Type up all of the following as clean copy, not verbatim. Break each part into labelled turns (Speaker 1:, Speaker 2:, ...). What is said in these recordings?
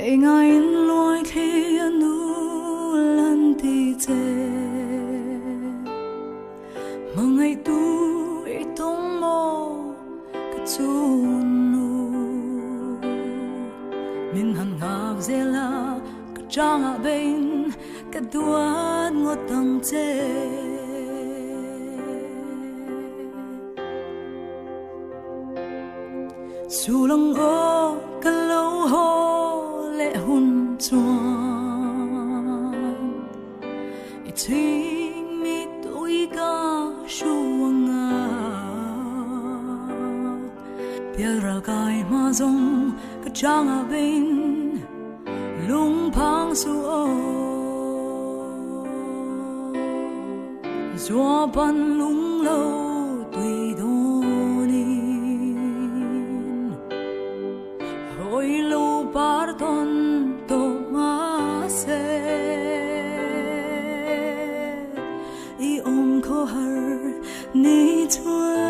Speaker 1: ngày ngày lối khi nu lần đi về mà ngày tu ít tông mô cái chú nu mình hằng ngạc dễ là cái trang ở bên cái duat ngọt tầng chế dù lòng ô cái lâu hồ lệ hôn choan ít thinh mi tôi ca shuang à bia ra cái mà giống cái trang ở bên lung phang su ô gió ban lung lâu tùy đôi nín hồi lâu par ton to ma se i ong ko har ni chuan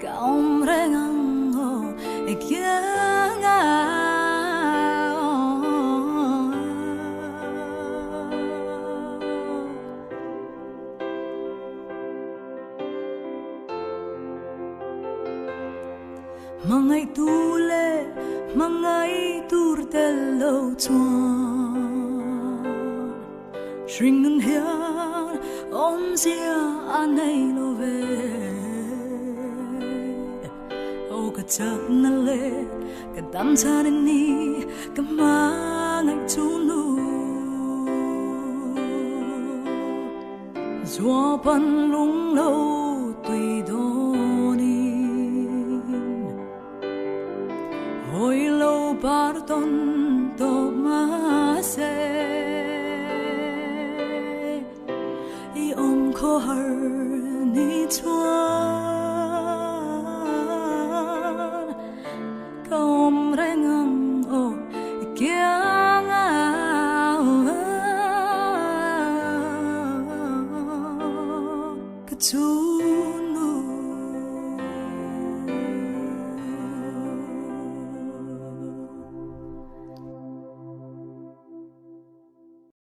Speaker 1: ka om rengang o ekyang a Mangai tule, mangai turtel lâu chuan Sring ngân hian, om zia anay lo ve O ka chak na le, ka tam cha đến ni Ka mangai tu nu Gió ban lung lâu tùy đôi hồi lâu par ton to ma se i om ko har ni chuan ka om rengang o kyang a ka chu